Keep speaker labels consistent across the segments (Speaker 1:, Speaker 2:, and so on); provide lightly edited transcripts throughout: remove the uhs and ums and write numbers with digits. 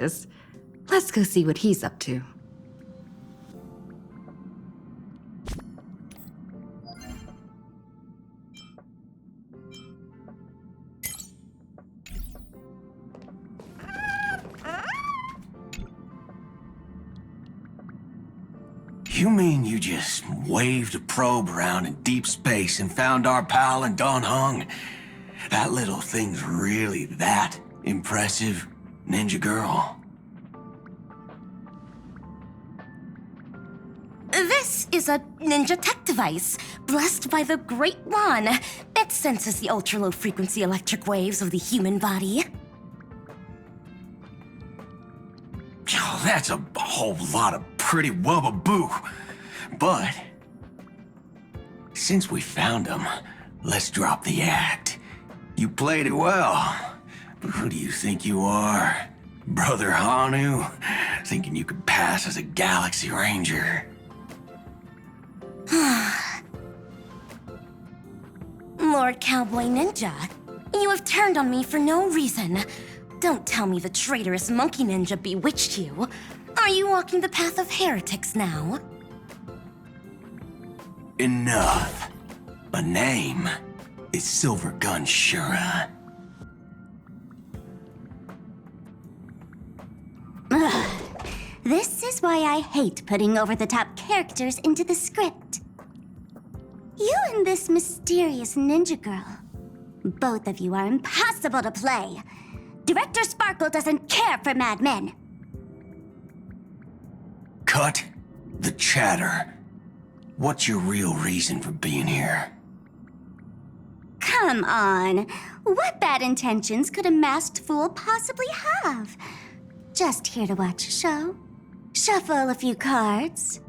Speaker 1: Let's go see what he's up to.
Speaker 2: You mean you just waved a probe around in deep space and found our pal in Don Hung? That little thing's really that impressive, ninja girl?
Speaker 3: This is a ninja tech device, blessed by the Great One. It senses the ultra-low frequency electric waves of the human body.
Speaker 2: Oh, that's a whole lot of pretty wubba-boo. But since we found him, let's drop the act. You played it well. But who do you think you are? Brother Hanu? Thinking you could pass as a Galaxy Ranger?
Speaker 3: Lord Cowboy Ninja, you have turned on me for no reason. Don't tell me the traitorous monkey ninja bewitched you. Are you walking the path of heretics now?
Speaker 2: Enough. A name is Silver Gun Shura.
Speaker 4: This is why I hate putting over-the-top characters into the script. You and this mysterious ninja girl. Both of you are impossible to play. Director Sparkle doesn't care for Mad Men.
Speaker 2: Cut the chatter. What's your real reason for being here?
Speaker 4: Come on. What bad intentions could a masked fool possibly have? Just here to watch a show. Shuffle a few cards.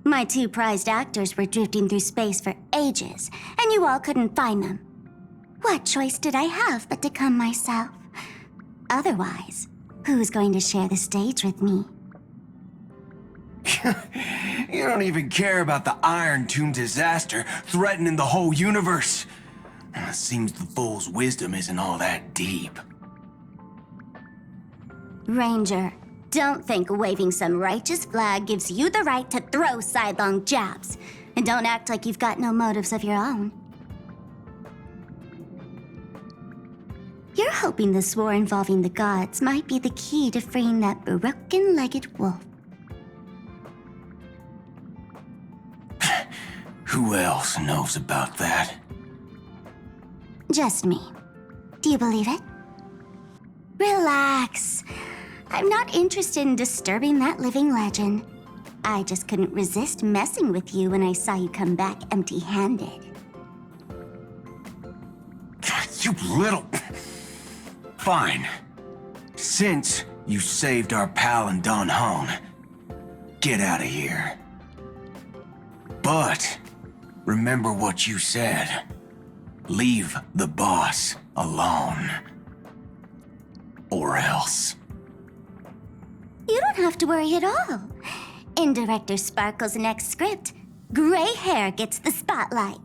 Speaker 4: My two prized actors were drifting through space for ages, and you all couldn't find them. What choice did I have but to come myself? Otherwise, who's going to share the stage with me?
Speaker 2: You don't even care about the Iron Tomb disaster threatening the whole universe. Seems the fool's wisdom isn't all that deep.
Speaker 4: Ranger, don't think waving some righteous flag gives you the right to throw sidelong jabs. And don't act like you've got no motives of your own. You're hoping this war involving the gods might be the key to freeing that broken-legged wolf.
Speaker 2: Who else knows about that?
Speaker 4: Just me. Do you believe it? Relax. I'm not interested in disturbing that living legend. I just couldn't resist messing with you when I saw you come back empty-handed.
Speaker 2: You little... Fine. Since you saved our pal in Don Hong, get out of here. But remember what you said. Leave the boss alone. Or else.
Speaker 4: You don't have to worry at all. In Director Sparkle's next script, gray hair gets the spotlight.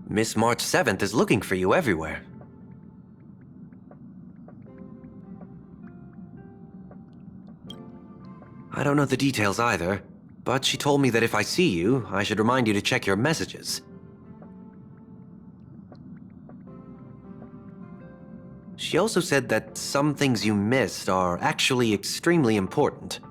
Speaker 5: Miss March 7th is looking for you everywhere. I don't know the details either, but she told me that if I see you, I should remind you to check your messages. She also said that some things you missed are actually extremely important.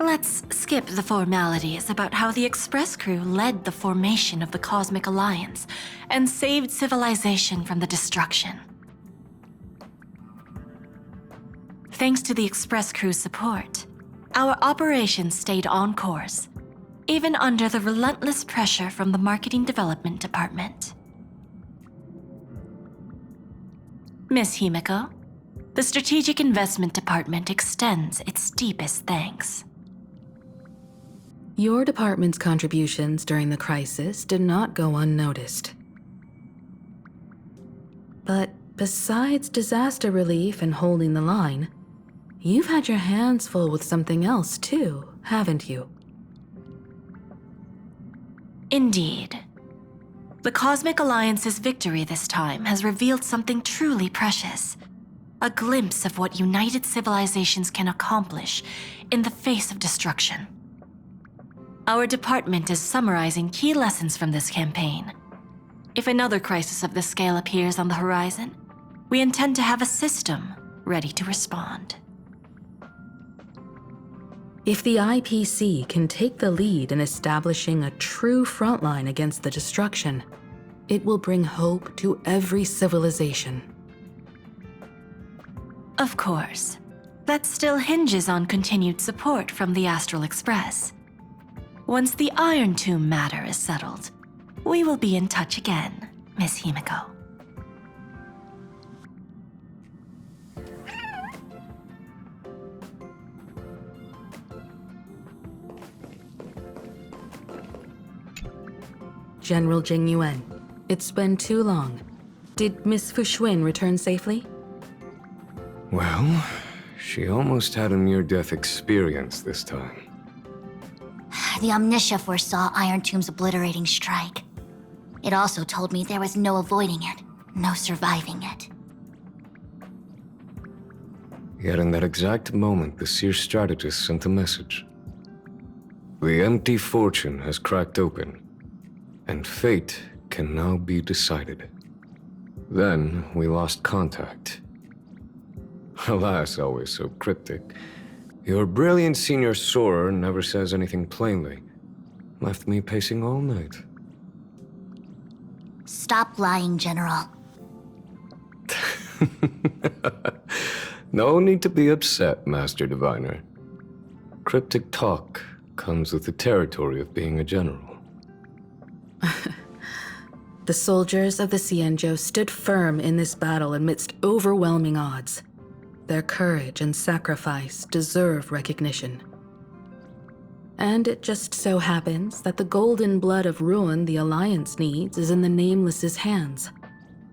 Speaker 1: Let's skip the formalities about how the Express crew led the formation of the Cosmic Alliance and saved civilization from the destruction. Thanks to the Express crew's support, our operations stayed on course, even under the relentless pressure from the Marketing Development Department. Miss Himiko, the Strategic Investment Department extends its deepest thanks.
Speaker 6: Your department's contributions during the crisis did not go unnoticed. But besides disaster relief and holding the line, you've had your hands full with something else too, haven't you?
Speaker 1: Indeed. The Cosmic Alliance's victory this time has revealed something truly precious. A glimpse of what united civilizations can accomplish in the face of destruction. Our department is summarizing key lessons from this campaign. If another crisis of this scale appears on the horizon, we intend to have a system ready to respond.
Speaker 6: If the IPC can take the lead in establishing a true frontline against the destruction, it will bring hope to every civilization.
Speaker 1: Of course, that still hinges on continued support from the Astral Express. Once the Iron Tomb matter is settled, we will be in touch again, Miss Himiko.
Speaker 6: General Jing Yuan, it's been too long. Did Miss Fuxuan return safely?
Speaker 7: Well, she almost had a near-death experience this time.
Speaker 4: The Omniscia foresaw Iron Tomb's obliterating strike. It also told me there was no avoiding it, no surviving it.
Speaker 7: Yet in that exact moment, the Seer strategist sent a message. The empty fortune has cracked open, and fate can now be decided. Then we lost contact. Alas, always so cryptic. Your brilliant senior soarer never says anything plainly. Left me pacing all night.
Speaker 4: Stop lying, General.
Speaker 7: No need to be upset, Master Diviner. Cryptic talk comes with the territory of being a general.
Speaker 6: The soldiers of the Cienjo stood firm in this battle amidst overwhelming odds. Their courage and sacrifice deserve recognition. And it just so happens that the golden blood of ruin the Alliance needs is in the Nameless's hands.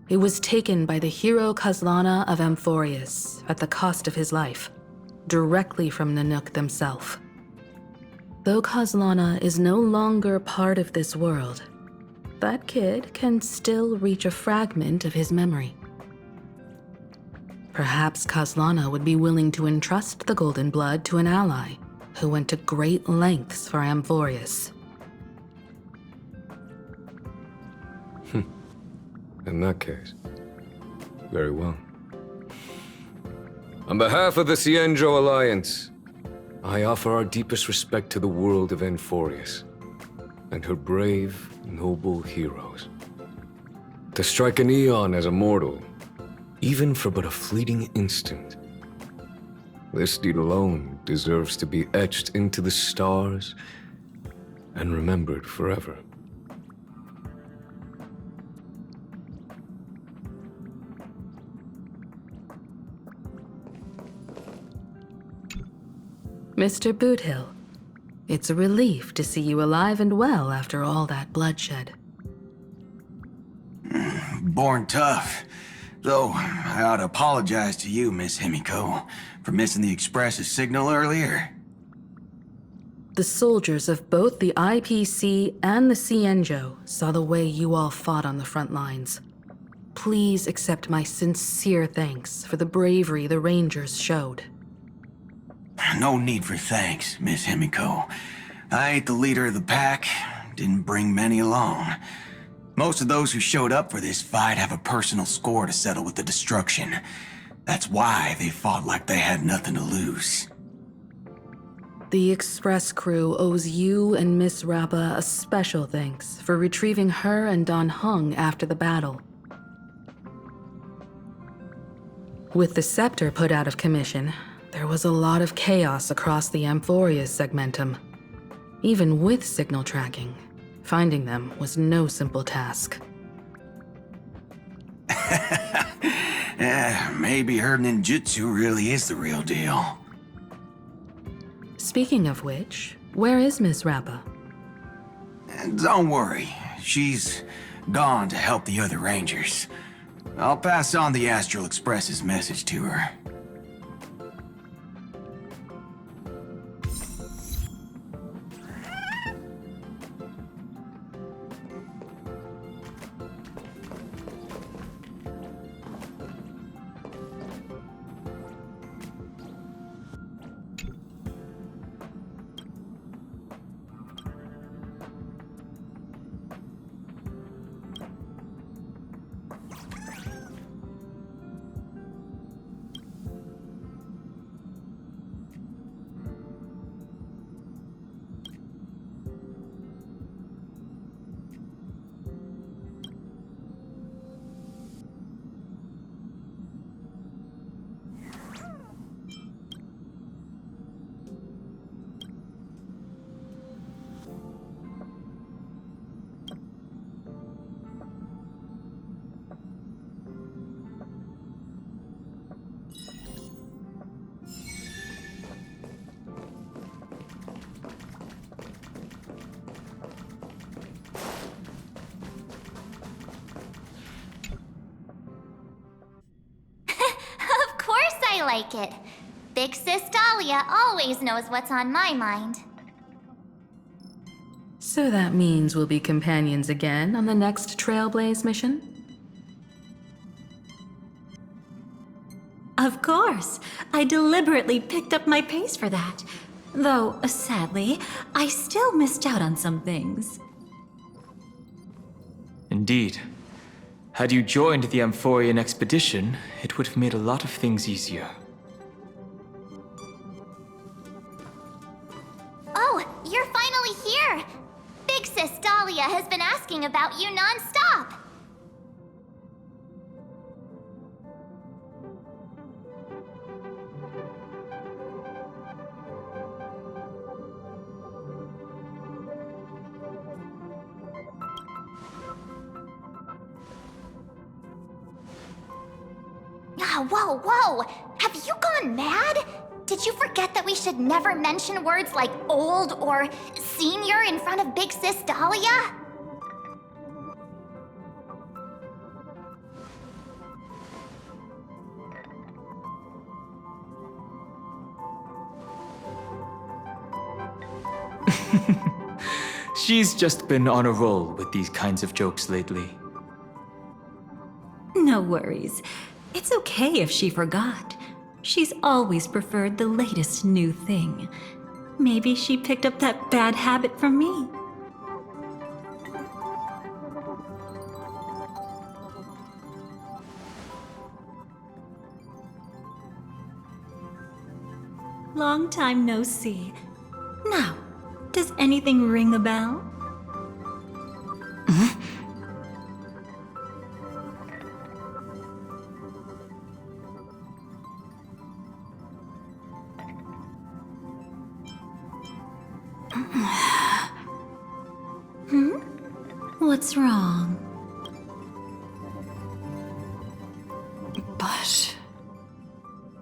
Speaker 6: It was taken by the hero Kazlana of Amphorius at the cost of his life, directly from Nanook themselves. Though Kazlana is no longer part of this world, that kid can still reach a fragment of his memory. Perhaps Kazlana would be willing to entrust the golden blood to an ally who went to great lengths for Amphorius.
Speaker 7: In that case, very well. On behalf of the Cienjo Alliance, I offer our deepest respect to the world of Amphorius and her brave, noble heroes. To strike an eon as a mortal, even for but a fleeting instant, this deed alone deserves to be etched into the stars and remembered forever.
Speaker 6: Mr. Boothill, it's a relief to see you alive and well after all that bloodshed.
Speaker 2: Born tough. Though, I ought to apologize to you, Miss Himiko, for missing the Express's signal earlier.
Speaker 6: The soldiers of both the IPC and the Cienjo saw the way you all fought on the front lines. Please accept my sincere thanks for the bravery the Rangers showed.
Speaker 2: No need for thanks, Miss Himiko. I ain't the leader of the pack, didn't bring many along. Most of those who showed up for this fight have a personal score to settle with the destruction. That's why they fought like they had nothing to lose.
Speaker 6: The express crew owes you and Miss Rappa a special thanks for retrieving her and Don Hung after the battle. With the scepter put out of commission, there was a lot of chaos across the Amphoria's segmentum. Even with signal tracking, finding them was no simple task.
Speaker 2: Maybe her ninjutsu really is the real deal.
Speaker 6: Speaking of which, where is Miss Rappa?
Speaker 2: Don't worry, she's gone to help the other rangers. I'll pass on the Astral Express's message to her.
Speaker 8: Of course I like it. Big Sis Dahlia always knows what's on my mind.
Speaker 6: So that means we'll be companions again on the next Trailblaze mission?
Speaker 1: Of course. I deliberately picked up my pace for that. Though, sadly, I still missed out on some things.
Speaker 9: Indeed. Had you joined the Amphorian expedition, it would have made a lot of things easier.
Speaker 8: Oh, you're finally here! Big Sis Dahlia has been asking about you non-stop! Whoa, whoa! Have you gone mad? Did you forget that we should never mention words like old or senior in front of Big Sis Dahlia?
Speaker 9: She's just been on a roll with these kinds of jokes lately.
Speaker 1: No worries. It's okay if she forgot. She's always preferred the latest new thing. Maybe she picked up that bad habit from me. Long time no see. Now, does anything ring a bell? What's wrong?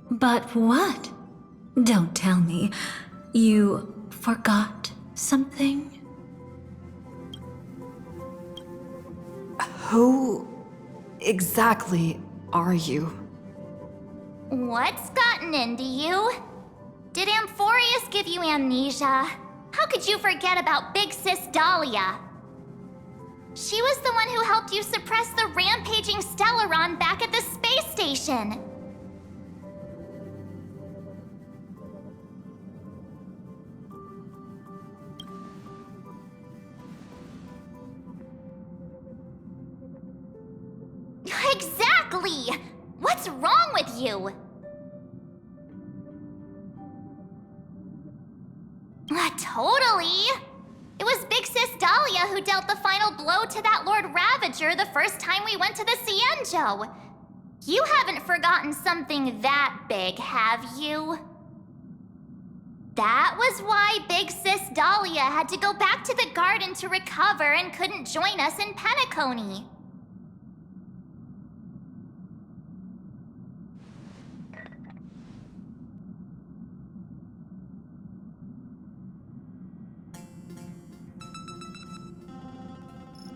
Speaker 1: But what? Don't tell me. You forgot something?
Speaker 10: Who exactly are you?
Speaker 8: What's gotten into you? Did Amphorius give you amnesia? How could you forget about Big Sis Dahlia? She was the one who helped you suppress the rampaging Stellaron back at the space station. Exactly! What's wrong with you? Totally! It was Big Sis Dahlia who dealt the final blow to that Lord Ravager the first time we went to the Cienjo. You haven't forgotten something that big, have you? That was why Big Sis Dahlia had to go back to the garden to recover and couldn't join us in Penacony.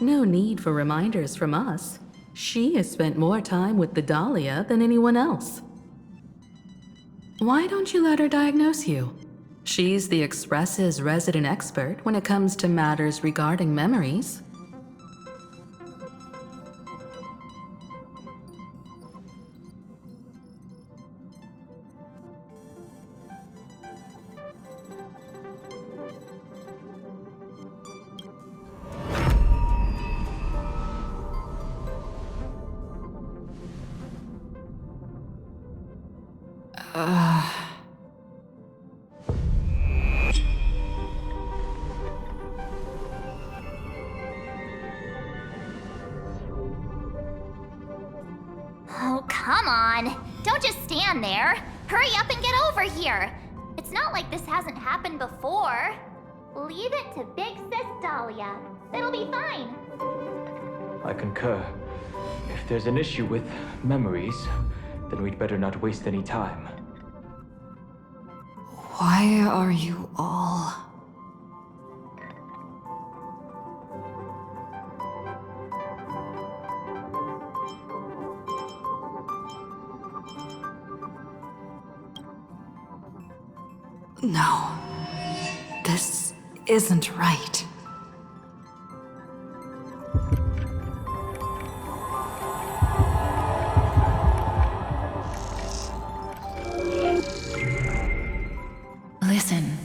Speaker 6: No need for reminders from us. She has spent more time with the Dahlia than anyone else. Why don't you let her diagnose you? She's the Express's resident expert when it comes to matters regarding memories.
Speaker 8: Oh, come on. Don't just stand there. Hurry up and get over here. It's not like this hasn't happened before. Leave it to Big Sis Dahlia. It'll be fine.
Speaker 9: I concur. If there's an issue with memories, then we'd better not waste any time.
Speaker 10: Why are you all... No. This isn't right.
Speaker 1: Listen.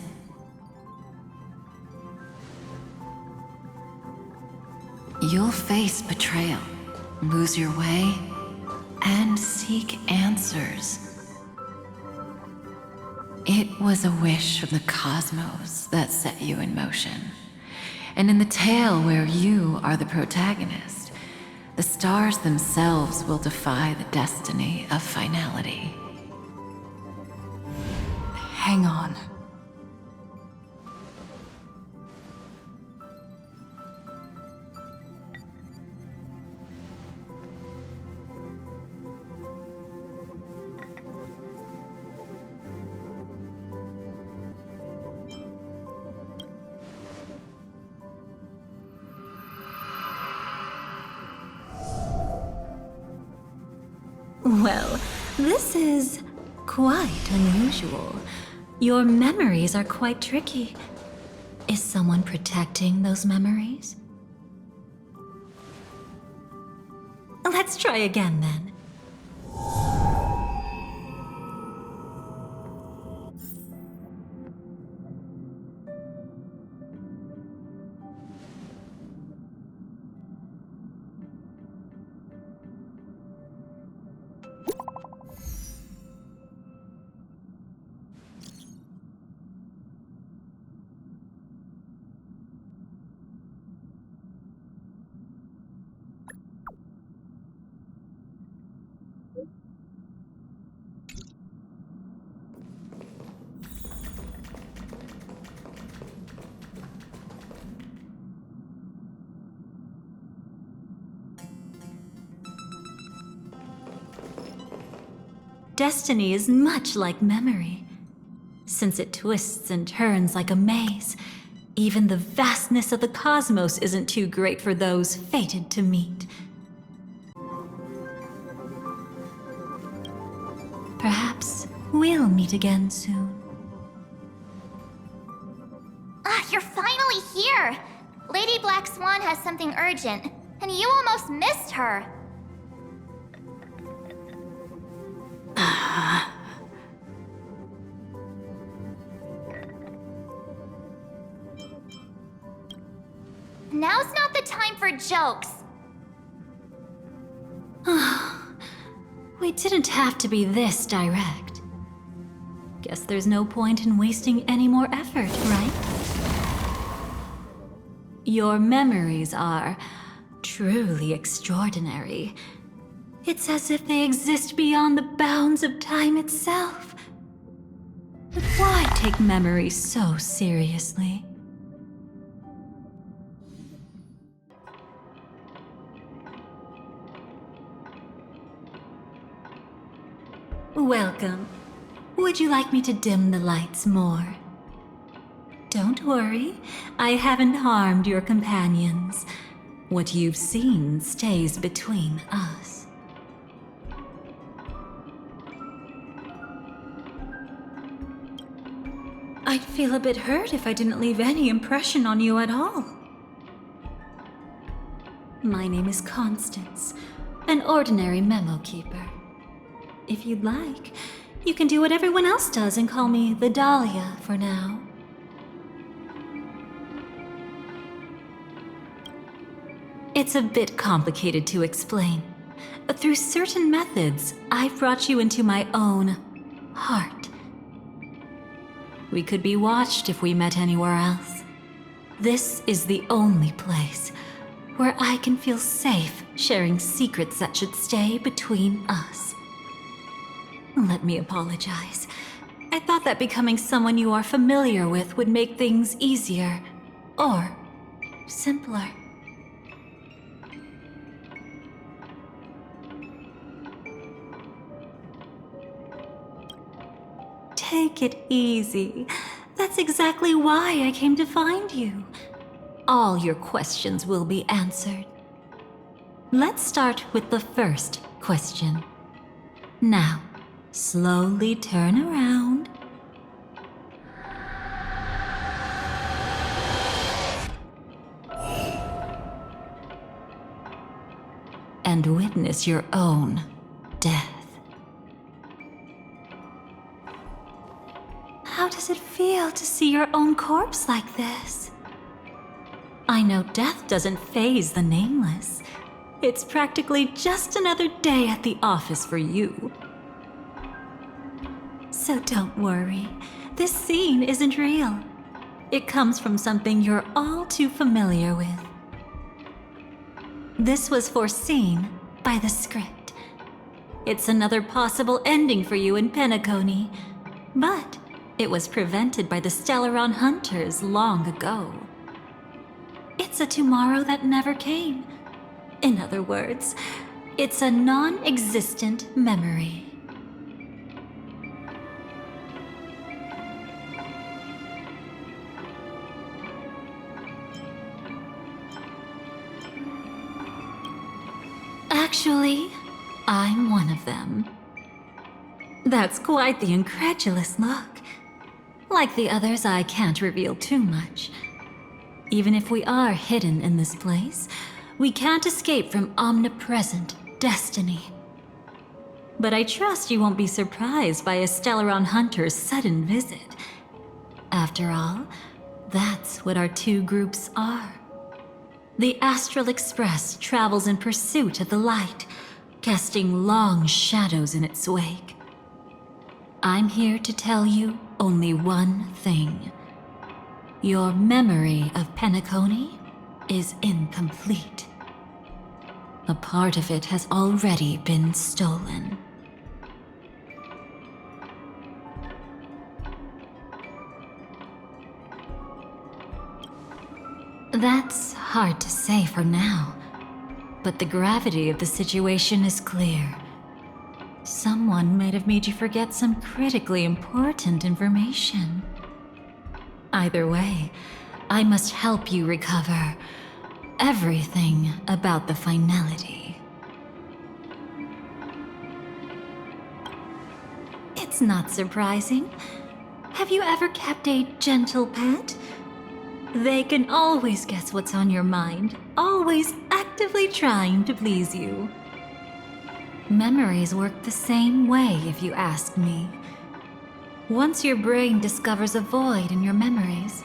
Speaker 1: You'll face betrayal, lose your way, and seek answers. It was a wish from the cosmos that set you in motion. And in the tale where you are the protagonist, the stars themselves will defy the destiny of finality.
Speaker 10: Hang on.
Speaker 11: Well, this is quite unusual. Your memories are quite tricky. Is someone protecting those memories? Let's try again then. Destiny is much like memory. Since it twists and turns like a maze, even the vastness of the cosmos isn't too great for those fated to meet. Perhaps we'll meet again soon.
Speaker 8: Ah, you're finally here! Lady Black Swan has something urgent, and you almost missed her. Now's not the time for jokes.
Speaker 11: We didn't have to be this direct. Guess there's no point in wasting any more effort, right? Your memories are truly extraordinary. It's as if they exist beyond the bounds of time itself. But why take memories so seriously? Welcome. Would you like me to dim the lights more? Don't worry, I haven't harmed your companions. What you've seen stays between us. I'd feel a bit hurt if I didn't leave any impression on you at all. My name is Constance, an ordinary memo keeper. If you'd like, you can do what everyone else does and call me the Dahlia for now. It's a bit complicated to explain. Through certain methods, I've brought you into my own heart. We could be watched if we met anywhere else. This is the only place where I can feel safe sharing secrets that should stay between us. Let me apologize. I thought that becoming someone you are familiar with would make things easier, or simpler. Take it easy. That's exactly why I came to find you. All your questions will be answered. Let's start with the first question. Now, slowly turn around. And witness your own death. How does it feel to see your own corpse like this? I know death doesn't faze the nameless. It's practically just another day at the office for you. So don't worry, this scene isn't real. It comes from something you're all too familiar with. This was foreseen by the script. It's another possible ending for you in Penacony, but it was prevented by the Stellaron Hunters long ago. It's a tomorrow that never came. In other words, it's a non-existent memory. Actually, I'm one of them. That's quite the incredulous look. Like the others, I can't reveal too much. Even if we are hidden in this place, we can't escape from omnipresent destiny. But I trust you won't be surprised by a Stellaron Hunter's sudden visit. After all, that's what our two groups are. The Astral Express travels in pursuit of the light, casting long shadows in its wake. I'm here to tell you only one thing. Your memory of Penacony is incomplete. A part of it has already been stolen. That's hard to say for now, but the gravity of the situation is clear. Someone might have made you forget some critically important information. Either way, I must help you recover everything about the finality. It's not surprising. Have you ever kept a gentle pet? They can always guess what's on your mind, always actively trying to please you. Memories work the same way, if you ask me. Once your brain discovers a void in your memories,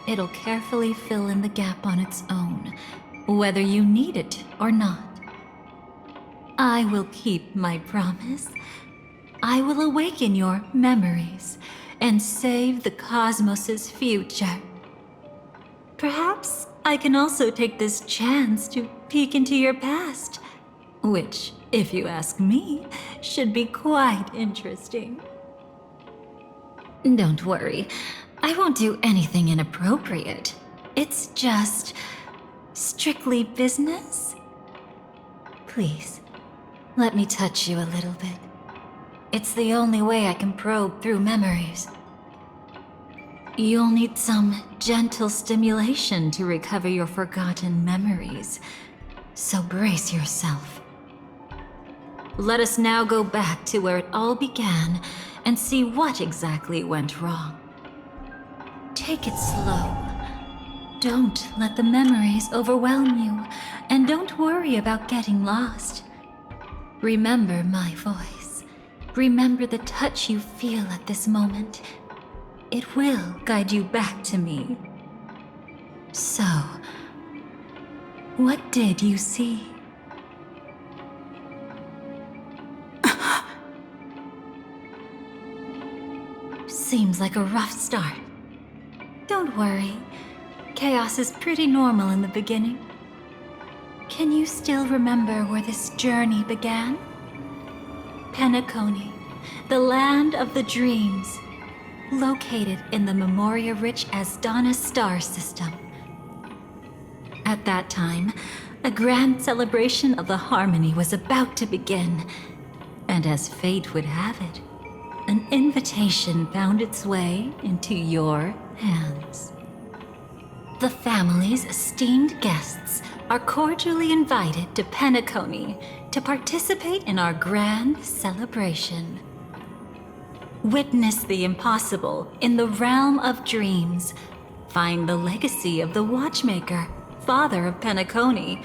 Speaker 11: it'll carefully fill in the gap on its own, whether you need it or not. I will keep my promise. I will awaken your memories and save the cosmos's future. Perhaps I can also take this chance to peek into your past, which, if you ask me, should be quite interesting. Don't worry, I won't do anything inappropriate. It's just strictly business. Please, let me touch you a little bit. It's the only way I can probe through memories. You'll need some gentle stimulation to recover your forgotten memories, so brace yourself. Let us now go back to where it all began and see what exactly went wrong. Take it slow. Don't let the memories overwhelm you, and don't worry about getting lost. Remember my voice. Remember the touch you feel at this moment. It will guide you back to me. So, what did you see? Seems like a rough start. Don't worry. Chaos is pretty normal in the beginning. Can you still remember where this journey began? Penacony, the land of the dreams, located in the Memoria-rich Asdana star system. At that time, a grand celebration of the harmony was about to begin, and as fate would have it, an invitation found its way into your hands. The family's esteemed guests are cordially invited to Penacony to participate in our grand celebration. Witness the impossible in the realm of dreams. Find the legacy of the Watchmaker, father of Penacony,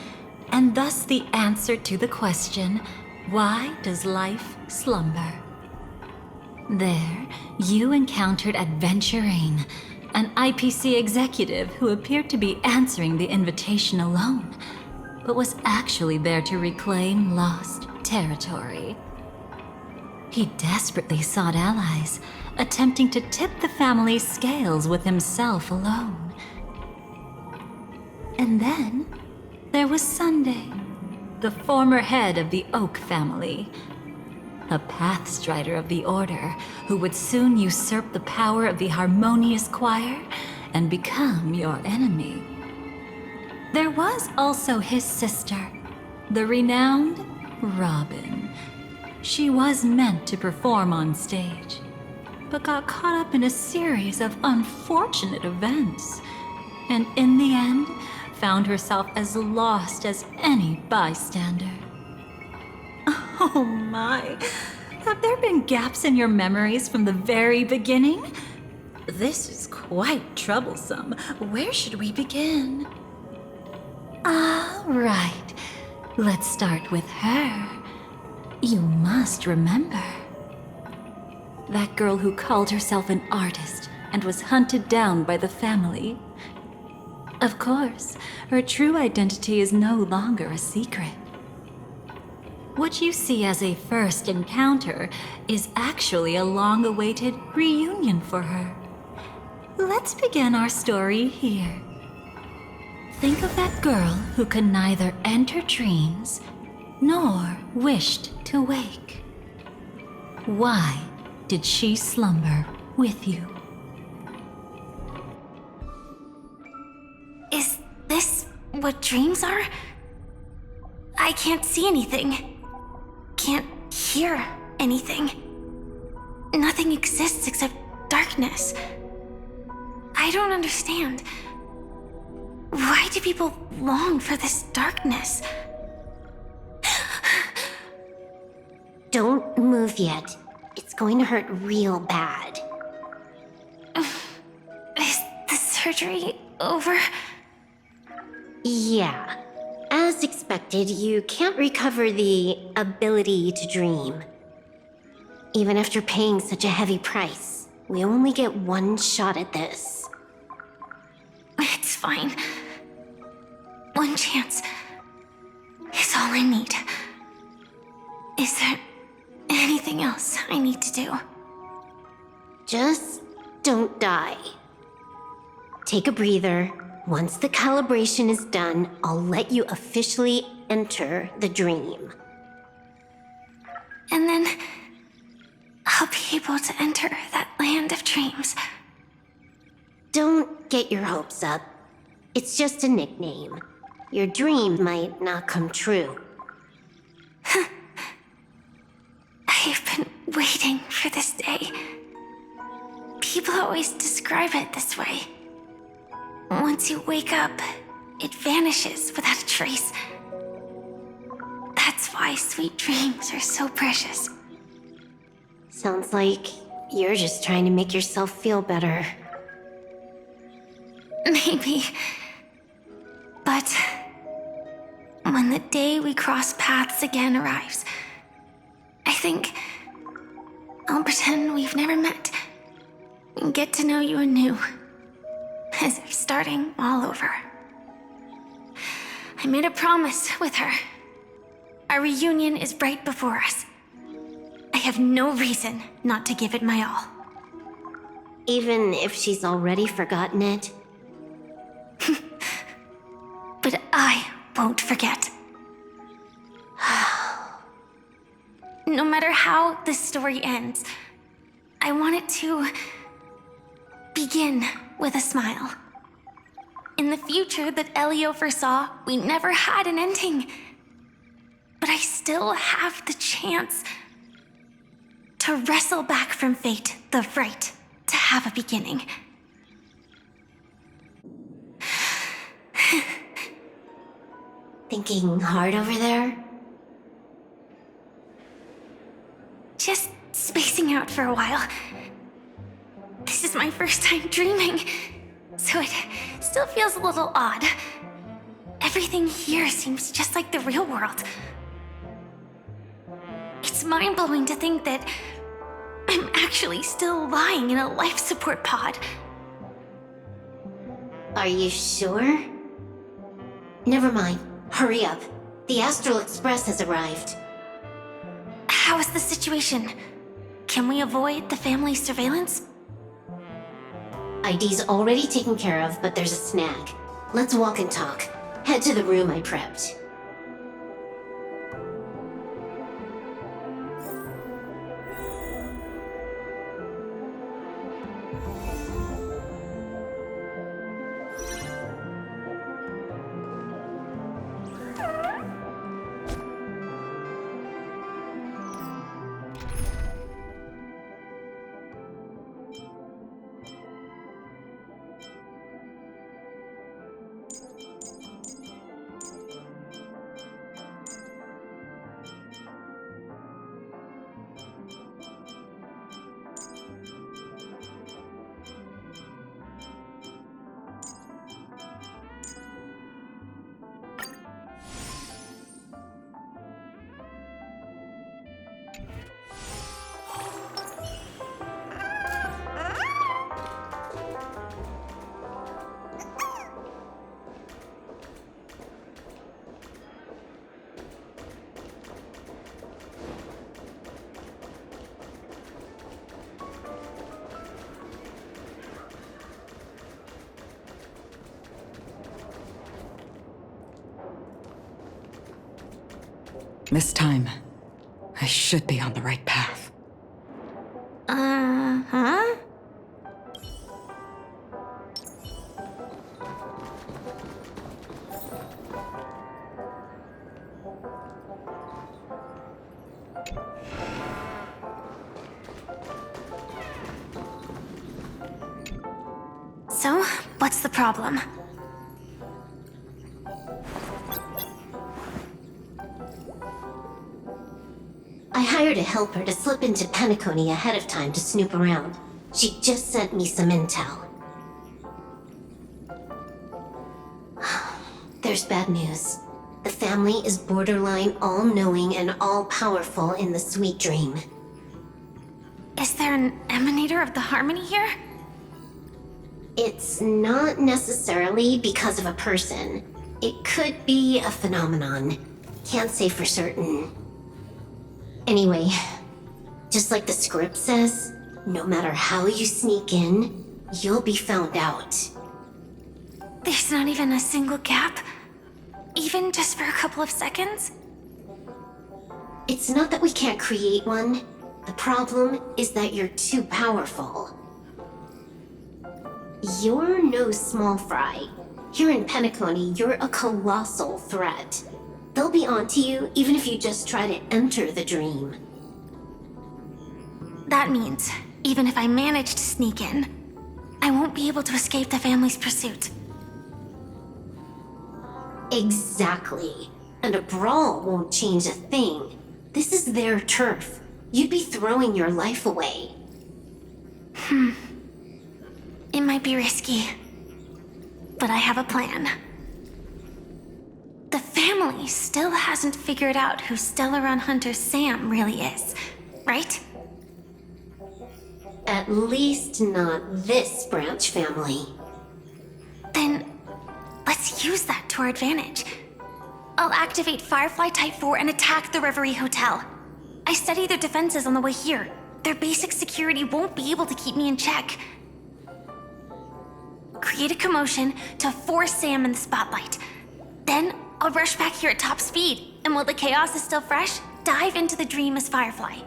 Speaker 11: and thus the answer to the question, why does life slumber? There, you encountered Adventurine, an IPC executive who appeared to be answering the invitation alone, but was actually there to reclaim lost territory. He desperately sought allies, attempting to tip the family's scales with himself alone. And then, there was Sunday, the former head of the Oak family, a pathstrider of the Order who would soon usurp the power of the Harmonious Choir and become your enemy. There was also his sister, the renowned Robin. She was meant to perform on stage, but got caught up in a series of unfortunate events, and in the end, found herself as lost as any bystander. Oh my, have there been gaps in your memories from the very beginning? This is quite troublesome. Where should we begin? All right, let's start with her. You must remember. That girl who called herself an artist and was hunted down by the family. Of course, her true identity is no longer a secret. What you see as a first encounter is actually a long-awaited reunion for her. Let's begin our story here. Think of that girl who could neither enter dreams nor wished to wake. Why did she slumber with you?
Speaker 3: Is this what dreams are? I can't see anything. Can't hear anything. Nothing exists except darkness. I don't understand. Why do people long for this darkness?
Speaker 4: Don't move yet. It's going to hurt real bad.
Speaker 3: Is the surgery over?
Speaker 4: Yeah. As expected, you can't recover the ability to dream. Even after paying such a heavy price, we only get one shot at this.
Speaker 3: It's fine. One chance is all I need. Is there anything else I need to do?
Speaker 4: Just don't die. Take a breather,
Speaker 12: Once the calibration is done, I'll let you officially enter the dream.
Speaker 1: And then I'll be able to enter that land of dreams.
Speaker 12: Don't get your hopes up. It's just a nickname. Your dream might not come true.
Speaker 1: I've been waiting for this day. People always describe it this way. Once you wake up, it vanishes without a trace. That's why sweet dreams are so precious.
Speaker 12: Sounds like you're just trying to make yourself feel better.
Speaker 1: Maybe. But when the day we cross paths again arrives, I think I'll pretend we've never met and get to know you anew, as if starting all over. I made a promise with her. Our reunion is right before us. I have no reason not to give it my all.
Speaker 12: Even if she's already forgotten it?
Speaker 1: But I won't forget. No matter how this story ends, I want it to begin with a smile. In the future that Elio foresaw, we never had an ending. But I still have the chance to wrestle back from fate the right to have a beginning.
Speaker 12: Thinking hard over there?
Speaker 1: Just spacing out for a while. This is my first time dreaming, so it still feels a little odd. Everything here seems just like the real world. It's mind-blowing to think that I'm actually still lying in a life support pod.
Speaker 12: Are you sure? Never mind. Hurry up. The Astral Express has arrived.
Speaker 1: How is the situation? Can we avoid the family surveillance?
Speaker 12: ID's already taken care of, but there's a snag. Let's walk and talk. Head to the room I prepped.
Speaker 10: This time, I should be on the right path.
Speaker 1: Uh-huh? So, what's the problem?
Speaker 12: I hired a helper to slip into Penacony ahead of time to snoop around. She just sent me some intel. There's bad news. The family is borderline all-knowing and all-powerful in the Sweet Dream.
Speaker 1: Is there an emanator of the harmony here?
Speaker 12: It's not necessarily because of a person. It could be a phenomenon. Can't say for certain. Anyway, just like the script says, no matter how you sneak in, you'll be found out.
Speaker 1: There's not even a single gap? Even just for a couple of seconds?
Speaker 12: It's not that we can't create one. The problem is that you're too powerful. You're no small fry. Here in Penacony, you're a colossal threat. They'll be onto you even if you just try to enter the dream.
Speaker 1: That means, even if I manage to sneak in, I won't be able to escape the family's pursuit.
Speaker 12: Exactly. And a brawl won't change a thing. This is their turf. You'd be throwing your life away.
Speaker 1: It might be risky, but I have a plan. The family still hasn't figured out who Stellaron Hunter Sam really is, right?
Speaker 12: At least not this branch family.
Speaker 1: Then, let's use that to our advantage. I'll activate Firefly Type 4 and attack the Reverie Hotel. I studied their defenses on the way here. Their basic security won't be able to keep me in check. Create a commotion to force Sam in the spotlight. Then, I'll rush back here at top speed, and while the chaos is still fresh, dive into the dream as Firefly.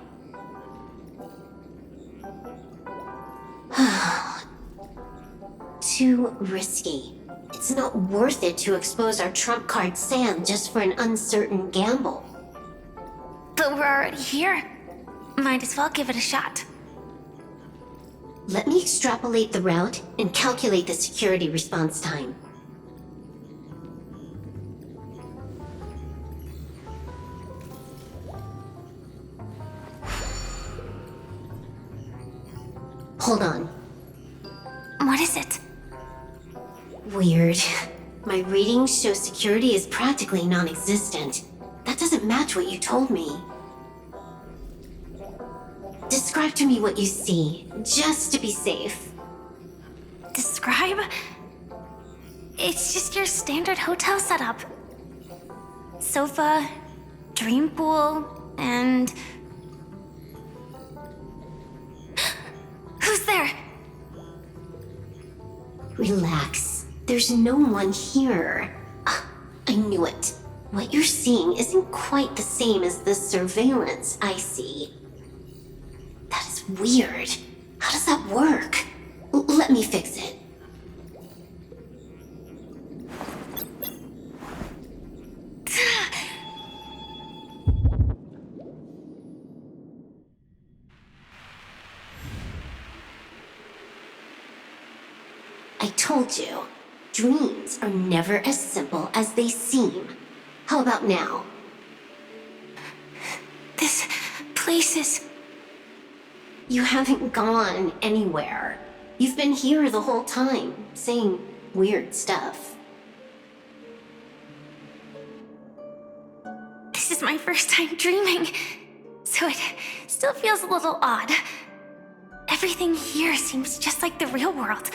Speaker 12: Too risky. It's not worth it to expose our trump card Sam just for an uncertain gamble.
Speaker 1: But we're already here. Might as well give it a shot.
Speaker 12: Let me extrapolate the route and calculate the security response time. Hold on.
Speaker 1: What is it?
Speaker 12: Weird. My readings show security is practically non-existent. That doesn't match what you told me. Describe to me what you see, just to be safe.
Speaker 1: Describe? It's just your standard hotel setup. Sofa, dream pool, and... Who's there?
Speaker 12: Relax. There's no one here. Ah, I knew it. What you're seeing isn't quite the same as the surveillance I see. That is weird. How does that work? Let me fix it. I told you, dreams are never as simple as they seem. How about now?
Speaker 1: This place is...
Speaker 12: You haven't gone anywhere. You've been here the whole time, saying weird stuff.
Speaker 1: This is my first time dreaming, so it still feels a little odd. Everything here seems just like the real world.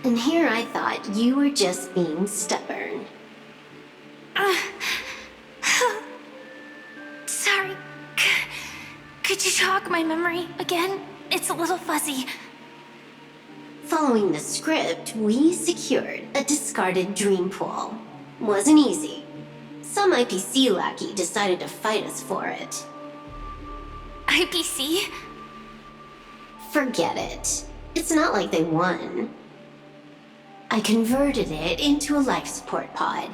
Speaker 12: And here I thought you were just being stubborn.
Speaker 1: Sorry. Could you jog my memory again? It's a little fuzzy.
Speaker 12: Following the script, we secured a discarded dream pool. Wasn't easy. Some IPC lackey decided to fight us for it.
Speaker 1: IPC?
Speaker 12: Forget it. It's not like they won. I converted it into a life support pod.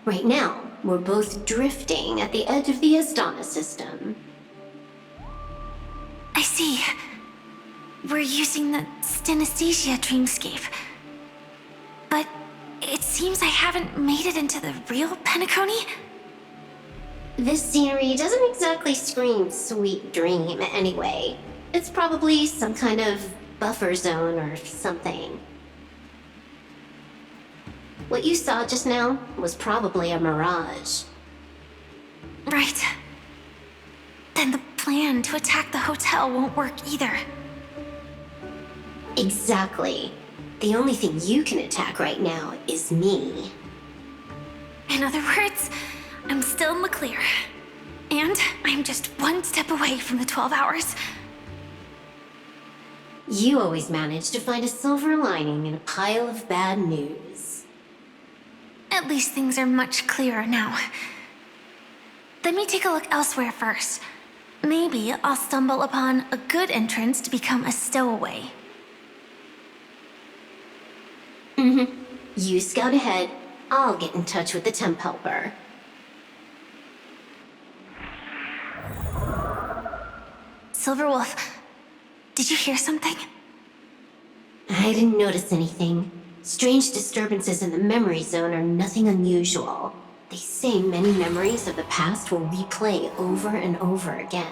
Speaker 12: Right now, we're both drifting at the edge of the Astana system.
Speaker 1: I see. We're using the Synesthesia dreamscape. But it seems I haven't made it into the real Penacony?
Speaker 12: This scenery doesn't exactly scream sweet dream anyway. It's probably some kind of buffer zone or something. What you saw just now was probably a mirage.
Speaker 1: Right. Then the plan to attack the hotel won't work either.
Speaker 12: Exactly. The only thing you can attack right now is me.
Speaker 1: In other words, I'm still in the clear. And I'm just one step away from the 12 hours.
Speaker 12: You always manage to find a silver lining in a pile of bad news.
Speaker 1: At least things are much clearer now. Let me take a look elsewhere first. Maybe I'll stumble upon a good entrance to become a stowaway.
Speaker 12: You scout ahead. I'll get in touch with the temp helper.
Speaker 1: Silverwolf, did you hear something?
Speaker 12: I didn't notice anything. Strange disturbances in the memory zone are nothing unusual. They say many memories of the past will replay over and over again.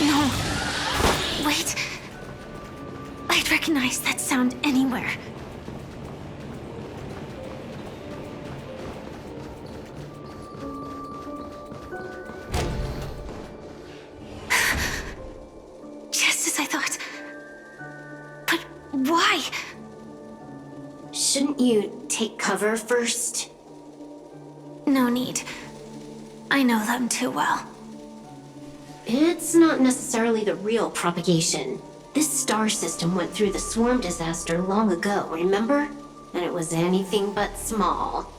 Speaker 1: No. Wait. I'd recognize that sound anywhere. Just as I thought. But why?
Speaker 12: Shouldn't you take cover first?
Speaker 1: No need. I know them too well.
Speaker 12: It's not necessarily the real propagation. This star system went through the swarm disaster long ago, remember? And it was anything but small.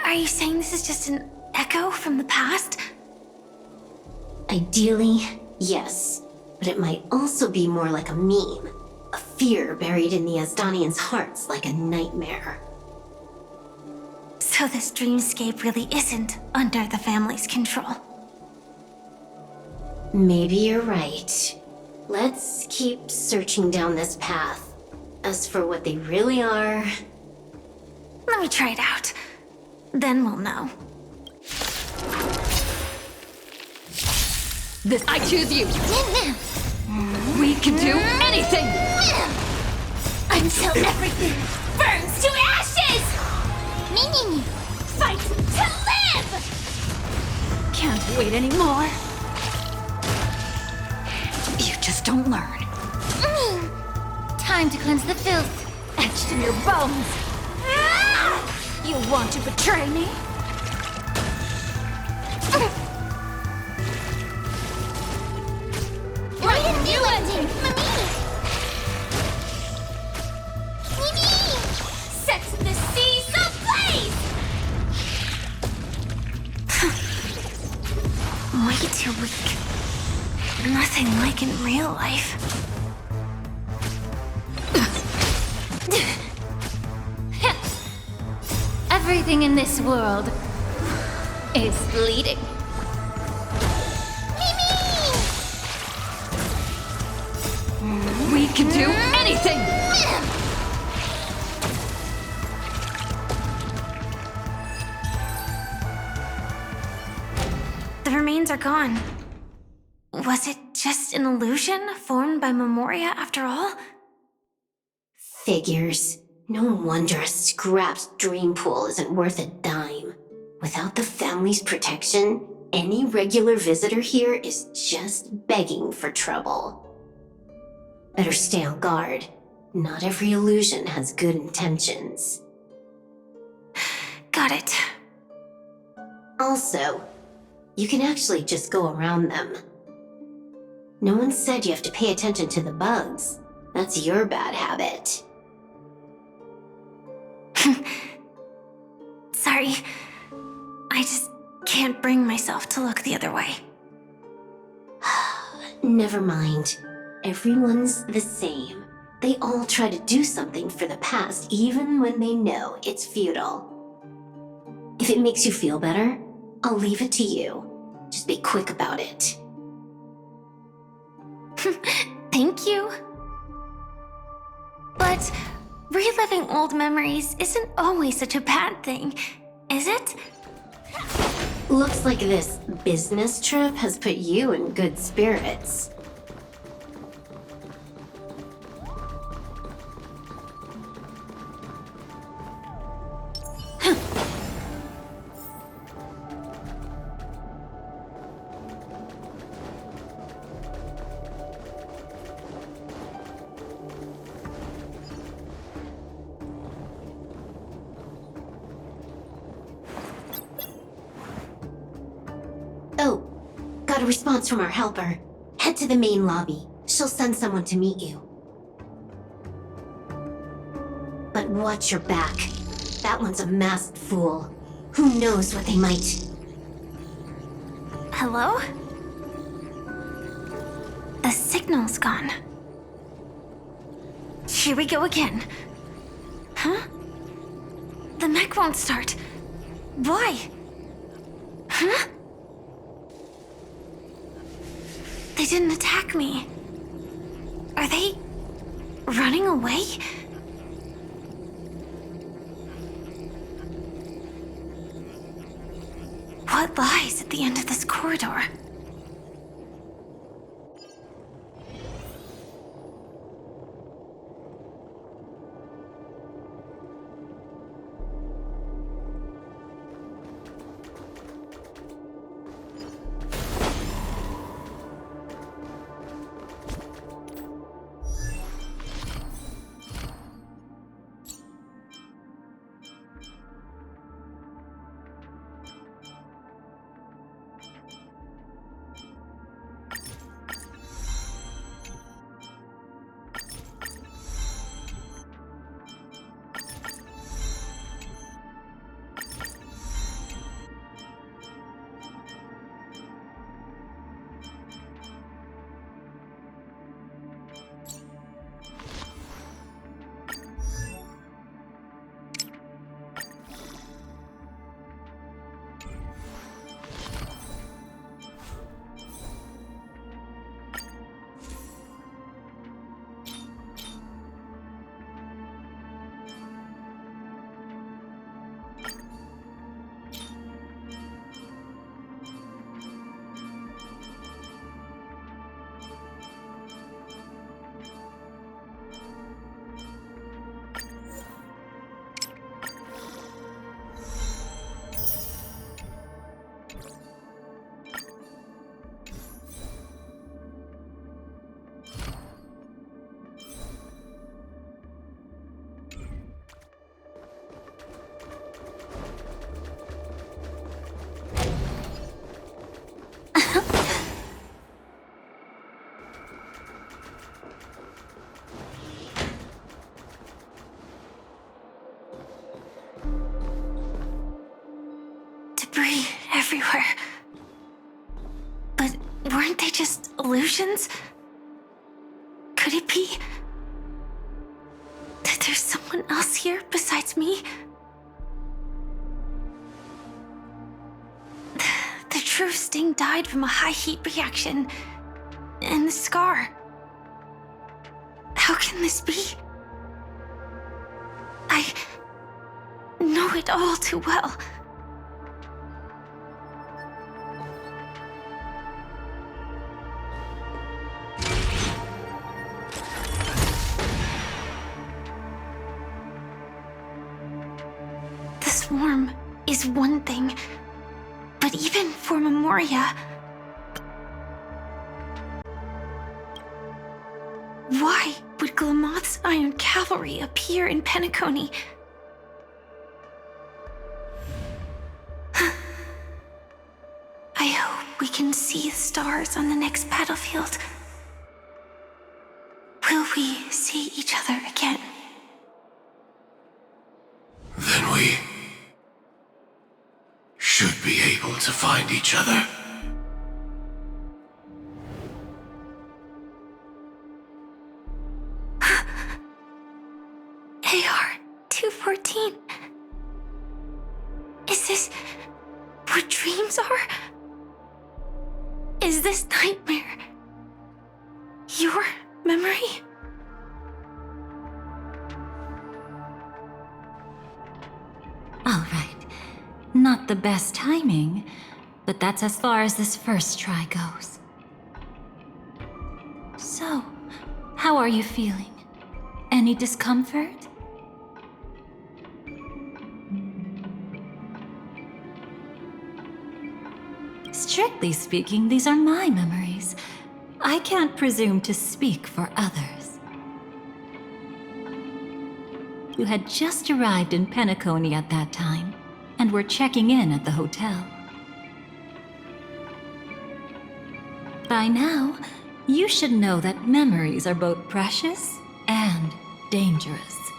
Speaker 1: Are you saying this is just an echo from the past?
Speaker 12: Ideally, yes. But it might also be more like a meme. A fear buried in the Asdanians' hearts like a nightmare.
Speaker 1: So this dreamscape really isn't under the family's control.
Speaker 12: Maybe you're right. Let's keep searching down this path. As for what they really are...
Speaker 1: Let me try it out. Then we'll know.
Speaker 10: This, I choose you. We can do anything.
Speaker 8: Until everything burns to ashes! Fight to live!
Speaker 10: Can't wait anymore. You just don't learn.
Speaker 8: Time to cleanse the filth
Speaker 10: Etched in your bones. You want to betray me?
Speaker 8: Write a new ending! Mimi! Set the seas ablaze!
Speaker 1: Way too weak. Nothing like in real life.
Speaker 8: Everything in this world is bleeding.
Speaker 10: We can do anything!
Speaker 1: The remains are gone. Was it just an illusion formed by Memoria after all?
Speaker 12: Figures. No wonder a scrapped dream pool isn't worth a dime. Without the family's protection, any regular visitor here is just begging for trouble. Better stay on guard. Not every illusion has good intentions.
Speaker 1: Got it.
Speaker 12: Also, you can actually just go around them. No one said you have to pay attention to the bugs. That's your bad habit.
Speaker 1: Sorry. I just can't bring myself to look the other way.
Speaker 12: Never mind. Everyone's the same. They all try to do something for the past, even when they know it's futile. If it makes you feel better, I'll leave it to you. Just be quick about it.
Speaker 1: Thank you. But reliving old memories isn't always such a bad thing, is it?
Speaker 12: Looks like this business trip has put you in good spirits. got a response from our helper. Head to the main lobby. She'll send someone to meet you. But watch your back. That one's a masked fool. Who knows what they might...
Speaker 1: Hello? The signal's gone. Here we go again. Huh? The mech won't start. Why? Huh? They didn't attack me. Are they running away? What lies at the end of this corridor? Debris everywhere. But weren't they just illusions? Could it be that there's someone else here besides me? The true Sting died from a high heat reaction, and the scar. How can this be? I know it all too well. The swarm is one thing, but even for Memoria, why would Glamoth's Iron Cavalry appear in Penacony? I hope we can see the stars on the next battlefield. Will we see each other again?
Speaker 2: Then we should be able to find each other.
Speaker 1: AR-214. Is this what dreams are? Is this nightmare your memory?
Speaker 11: All right. Not the best timing, but that's as far as this first try goes. So, how are you feeling? Any discomfort? Strictly speaking, these are my memories. I can't presume to speak for others. You had just arrived in Penacony at that time, and were checking in at the hotel. By now, you should know that memories are both precious and dangerous.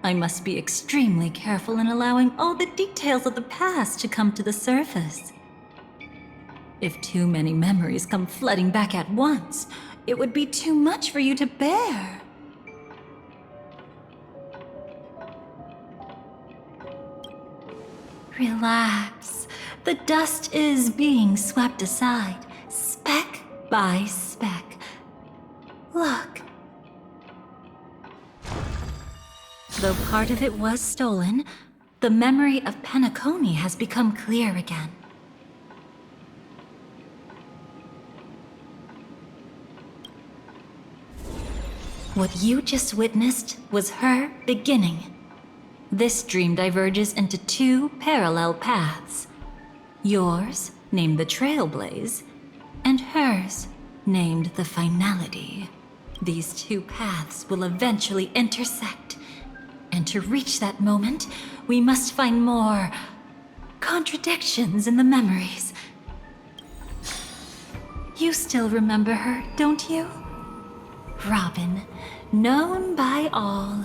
Speaker 11: I must be extremely careful in allowing all the details of the past to come to the surface. If too many memories come flooding back at once, it would be too much for you to bear. Relax. The dust is being swept aside, speck by speck. Look. Though part of it was stolen, the memory of Penacony has become clear again. What you just witnessed was her beginning. This dream diverges into two parallel paths. Yours, named the Trailblaze, and hers, named the Finality. These two paths will eventually intersect. And to reach that moment, we must find more contradictions in the memories. You still remember her, don't you? Robin, known by all.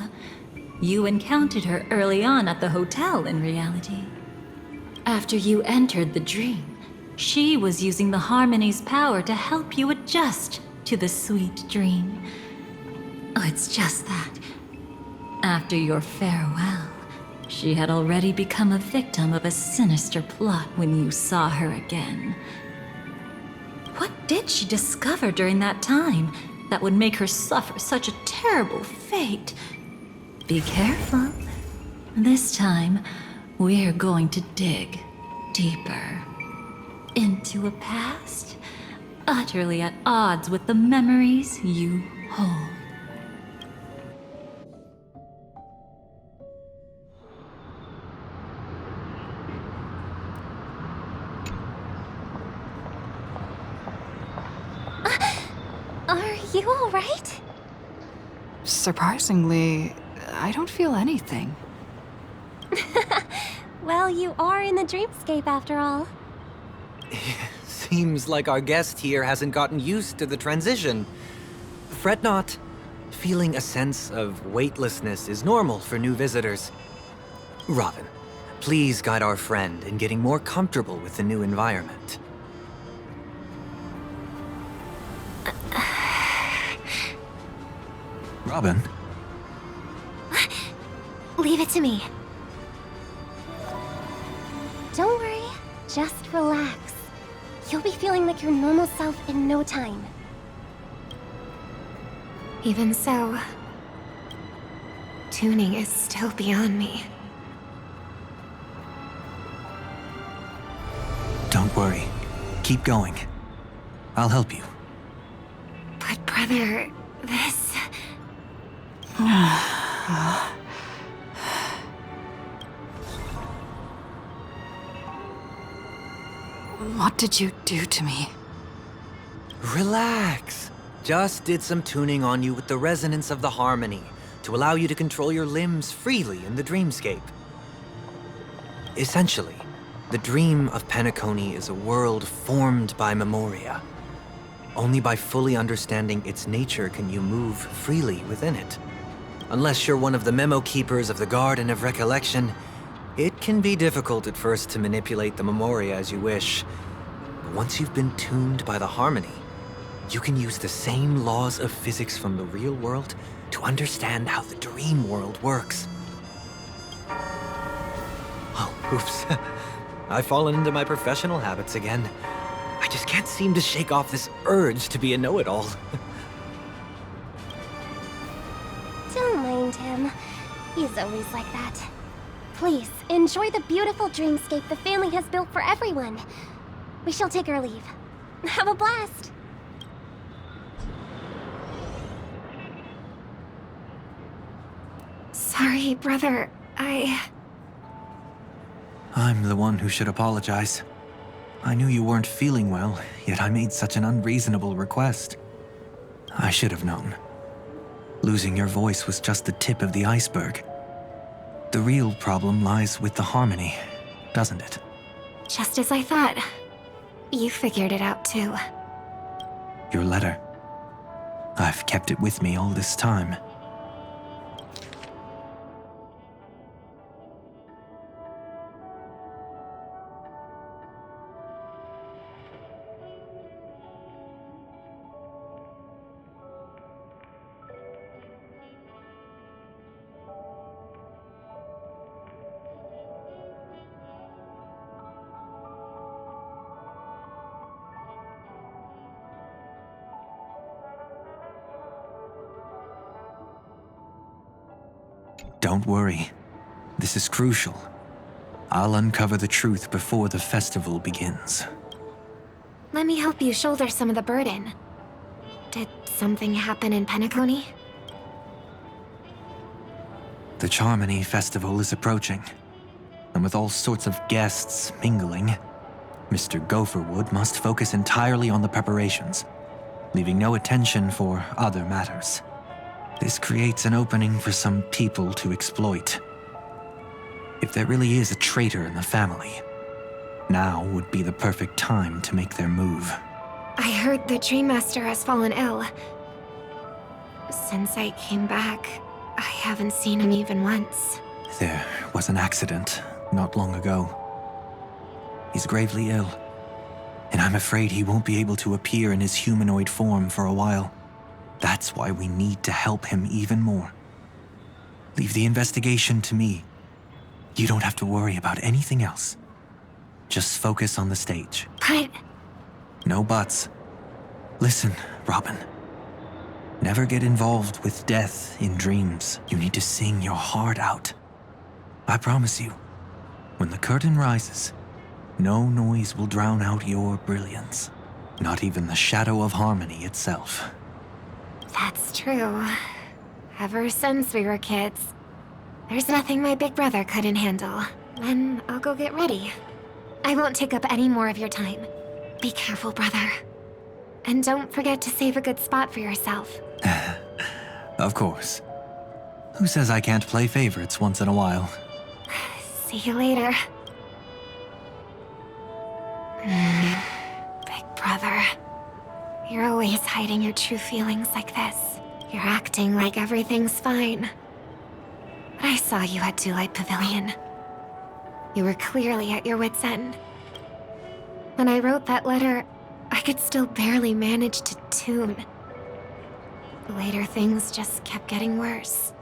Speaker 11: You encountered her early on at the hotel in reality. After you entered the dream, she was using the Harmony's power to help you adjust to the sweet dream. Oh, it's just that. After your farewell, she had already become a victim of a sinister plot when you saw her again. What did she discover during that time that would make her suffer such a terrible fate? Be careful. This time, we're going to dig deeper into a past utterly at odds with the memories you hold.
Speaker 8: Are you all right?
Speaker 10: Surprisingly, I don't feel anything.
Speaker 13: Well, you are in the dreamscape after all.
Speaker 5: Seems like our guest here hasn't gotten used to the transition. Fret not. Feeling a sense of weightlessness is normal for new visitors. Robin, please guide our friend in getting more comfortable with the new environment.
Speaker 2: Robin?
Speaker 13: Leave it to me. Don't worry, just relax. You'll be feeling like your normal self in no time. Even so, tuning is still beyond me.
Speaker 2: Don't worry. Keep going. I'll help you.
Speaker 13: But brother, this...
Speaker 10: What did you do to me?
Speaker 5: Relax. Just did some tuning on you with the resonance of the harmony to allow you to control your limbs freely in the dreamscape. Essentially, the dream of Penacony is a world formed by memoria. Only by fully understanding its nature can you move freely within it. Unless you're one of the memo keepers of the Garden of Recollection, it can be difficult at first to manipulate the memoria as you wish. But once you've been tuned by the harmony, you can use the same laws of physics from the real world to understand how the dream world works. Oh, oops. I've fallen into my professional habits again. I just can't seem to shake off this urge to be a know-it-all.
Speaker 13: Don't mind him. He's always like that. Please, enjoy the beautiful dreamscape the family has built for everyone. We shall take our leave. Have a blast! Sorry, brother.
Speaker 2: I'm the one who should apologize. I knew you weren't feeling well, yet I made such an unreasonable request. I should have known. Losing your voice was just the tip of the iceberg. The real problem lies with the harmony, doesn't it?
Speaker 13: Just as I thought. You figured it out too.
Speaker 14: Your letter. I've kept it with me all this time. Don't worry. This is crucial. I'll uncover the truth before the festival begins.
Speaker 13: Let me help you shoulder some of the burden. Did something happen in Penacony?
Speaker 14: The Charmony Festival is approaching, and with all sorts of guests mingling, Mr. Gopherwood must focus entirely on the preparations, leaving no attention for other matters. This creates an opening for some people to exploit. If there really is a traitor in the family, now would be the perfect time to make their move.
Speaker 13: I heard the Dream Master has fallen ill. Since I came back, I haven't seen him even once.
Speaker 14: There was an accident not long ago. He's gravely ill, and I'm afraid he won't be able to appear in his humanoid form for a while. That's why we need to help him even more. Leave the investigation to me. You don't have to worry about anything else. Just focus on the stage.
Speaker 13: But...
Speaker 14: No buts. Listen, Robin. Never get involved with death in dreams. You need to sing your heart out. I promise you, when the curtain rises, no noise will drown out your brilliance. Not even the shadow of harmony itself.
Speaker 13: That's true. Ever since we were kids, there's nothing my big brother couldn't handle. Then I'll go get ready. I won't take up any more of your time. Be careful, brother. And don't forget to save a good spot for yourself.
Speaker 14: Of course. Who says I can't play favorites once in a while?
Speaker 13: See you later. Big brother. You're always hiding your true feelings like this. You're acting like everything's fine. But I saw you at Daylight Pavilion. You were clearly at your wit's end. When I wrote that letter, I could still barely manage to tune. Later, things just kept getting worse.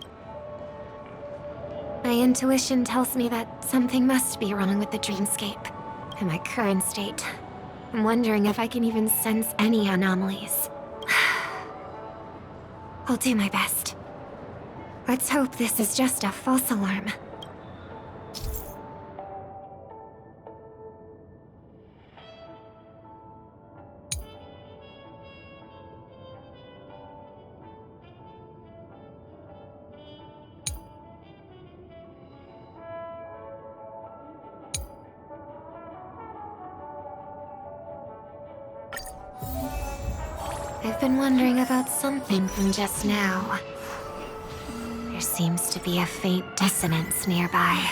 Speaker 13: My intuition tells me that something must be wrong with the dreamscape. In my current state, I'm wondering if I can even sense any anomalies. I'll do my best. Let's hope this is just a false alarm. I've been wondering about something from just now. There seems to be a faint dissonance nearby.